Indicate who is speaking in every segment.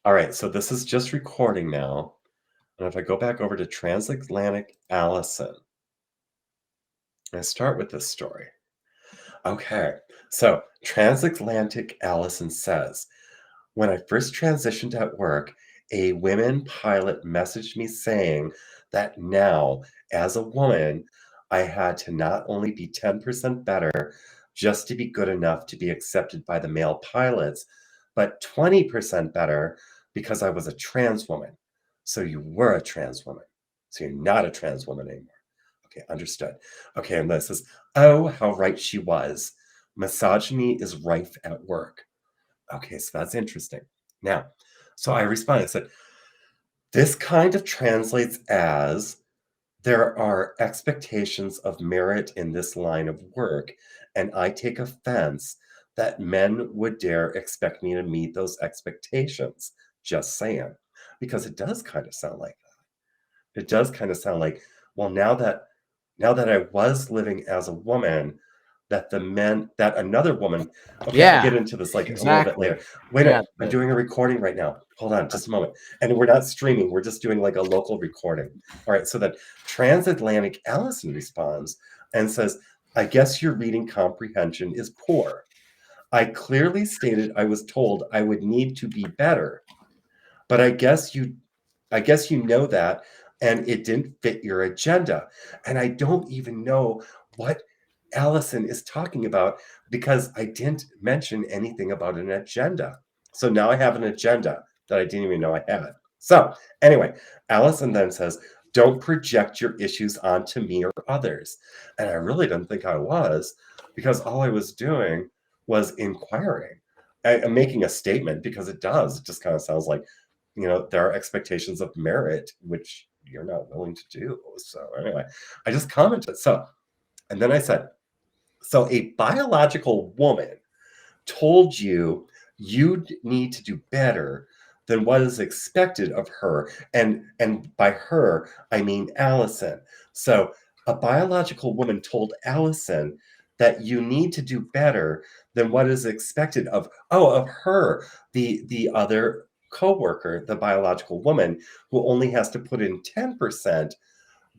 Speaker 1: All right, so this is just recording now. And if I go back over to Transatlantic Allison, I start with this story. Okay, so Transatlantic Allison says, when I first transitioned at work, a women pilot messaged me saying that now, as a woman, I had to not only be 10% better just to be good enough to be accepted by the male pilots, but 20% better because I was a trans woman. So you were a trans woman. So you're not a trans woman anymore. Okay, understood. Okay, and this is, oh, how right she was. Misogyny is rife at work. Okay, so that's interesting. Now, so I responded, I said, this kind of translates as there are expectations of merit in this line of work, and I take offense that men would dare expect me to meet those expectations. Just saying. Because it does kind of sound like that. It does kind of sound like, well, now that I was living as a woman, that another woman. Okay, I'll get
Speaker 2: Yeah,
Speaker 1: into this like a little bit
Speaker 2: exactly.
Speaker 1: later. Wait a
Speaker 2: Yeah,
Speaker 1: minute, I'm doing a recording right now. Hold on, just a moment. And we're not streaming, we're just doing like a local recording. All right, so that Transatlantic Allison responds and says, I guess your reading comprehension is poor. I clearly stated I was told I would need to be better, but I guess you know that, and it didn't fit your agenda. And I don't even know what Allison is talking about because I didn't mention anything about an agenda. So now I have an agenda that I didn't even know I had. So anyway, Allison then says, don't project your issues onto me or others. And I really didn't think I was, because all I was doing was inquiring. I'm making a statement because it does. It just kind of sounds like, there are expectations of merit, which you're not willing to do. So anyway, I just commented. So, and then I said, so a biological woman told you you need to do better than what is expected of her. And by her, I mean Allison. So a biological woman told Allison that you need to do better than what is expected of her, the other coworker, the biological woman who only has to put in 10%.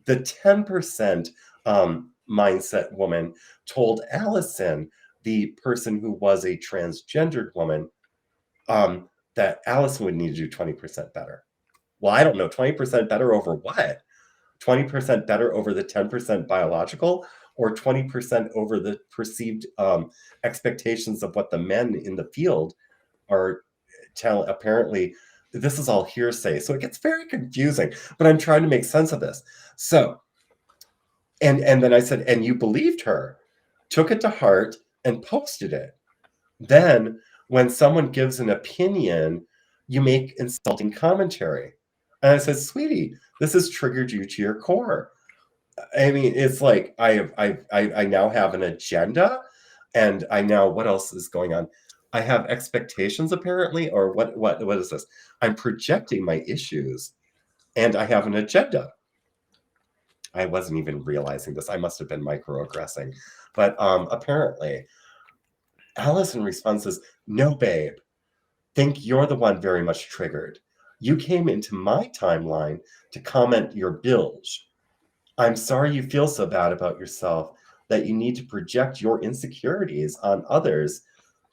Speaker 1: The 10% mindset woman told Allison, the person who was a transgendered woman, um, that Allison would need to do 20% better. Well, I don't know, 20% better over what? 20% better over the 10% biological, or 20% over the perceived expectations of what the men in the field are apparently. This is all hearsay, so it gets very confusing, but I'm trying to make sense of this. So, and then I said, and you believed her, took it to heart, and posted it. Then, when someone gives an opinion, you make insulting commentary. And I said, sweetie, this has triggered you to your core. I mean, it's like I now have an agenda, and I now, what else is going on? I have expectations apparently, or what is this? I'm projecting my issues, and I have an agenda. I wasn't even realizing this. I must have been microaggressing. But apparently, Allison responds as, no, babe, think you're the one very much triggered. You came into my timeline to comment your bilge. I'm sorry you feel so bad about yourself that you need to project your insecurities on others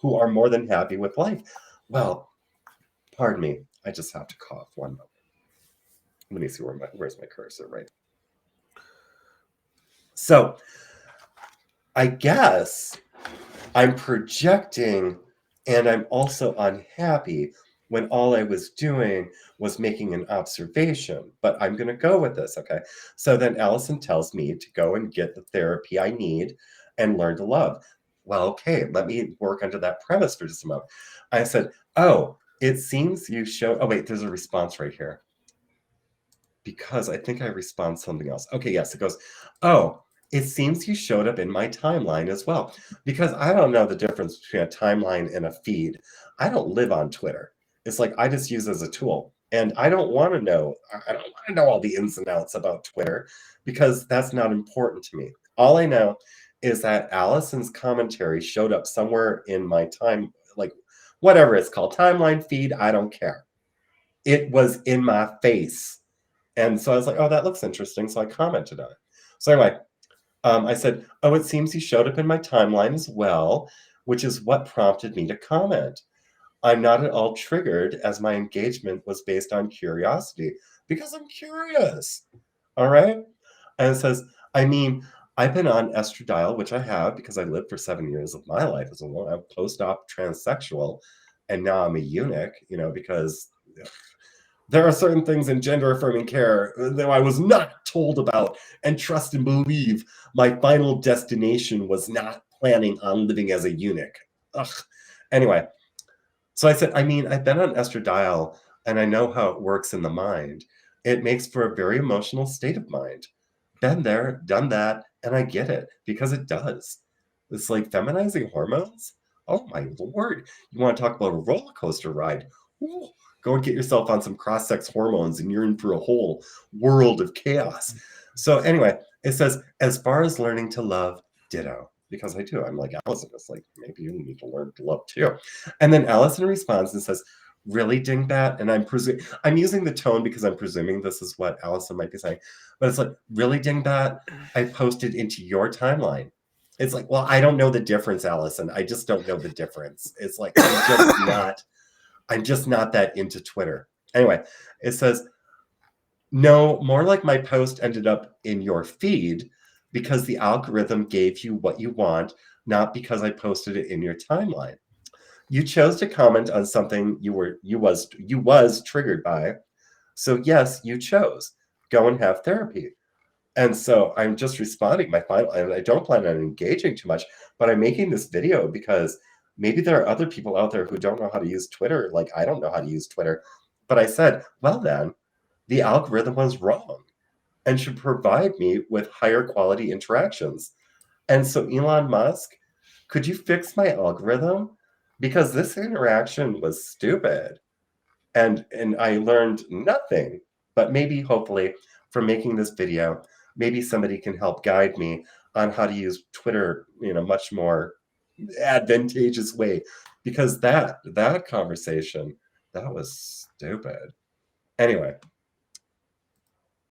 Speaker 1: who are more than happy with life. Well, pardon me. I just have to cough one moment. Let me see where's my cursor, right? So I guess I'm projecting, and I'm also unhappy when all I was doing was making an observation. But I'm going to go with this, okay? So then Allison tells me to go and get the therapy I need and learn to love. Well, okay, let me work under that premise for just a moment. I said, oh, it seems you show. Oh, wait, there's a response right here, because I think I respond something else. Okay, yes, it goes, oh, it seems you showed up in my timeline as well. Because I don't know the difference between a timeline and a feed. I don't live on Twitter. It's like I just use it as a tool. And I don't want to know, I don't want to know all the ins and outs about Twitter, because that's not important to me. All I know is that Allison's commentary showed up somewhere in my time, like whatever it's called, timeline, feed, I don't care. It was in my face. And so I was like, oh, that looks interesting. So I commented on it. So anyway, I said, oh, it seems he showed up in my timeline as well, which is what prompted me to comment. I'm not at all triggered as my engagement was based on curiosity because I'm curious. All right. And it says, I mean, I've been on estradiol, which I have because I lived for 7 years of my life as a woman. I'm post-op transsexual, and now I'm a eunuch, because there are certain things in gender affirming care that I was not told about, and trust and believe my final destination was not planning on living as a eunuch. Ugh. Anyway, so I said, I mean, I've been on estradiol and I know how it works in the mind. It makes for a very emotional state of mind. Been there, done that, and I get it because it does. It's like feminizing hormones. Oh my lord. You want to talk about a roller coaster ride? Ooh, go and get yourself on some cross sex hormones and you're in for a whole world of chaos. So, anyway, it says, as far as learning to love, ditto. Because I do. I'm like Allison. It's like, maybe you need to learn to love too. And then Allison responds and says, really, dingbat? And I'm using the tone because I'm presuming this is what Allison might be saying. But it's like, really, dingbat? I posted into your timeline. It's like, well, I don't know the difference, Allison. I just don't know the difference. It's like, I'm just not that into Twitter. Anyway, it says, no, more like my post ended up in your feed because the algorithm gave you what you want, not because I posted it in your timeline. You chose to comment on something you was triggered by. So yes, you chose. Go and have therapy. And so I'm just responding my final, and I don't plan on engaging too much, but I'm making this video because maybe there are other people out there who don't know how to use Twitter. Like I don't know how to use Twitter. But I said, well then, the algorithm was wrong and should provide me with higher quality interactions. And so Elon Musk, could you fix my algorithm? Because this interaction was stupid. And I learned nothing, but maybe hopefully from making this video, maybe somebody can help guide me on how to use Twitter in a much more advantageous way. Because that conversation, that was stupid. Anyway,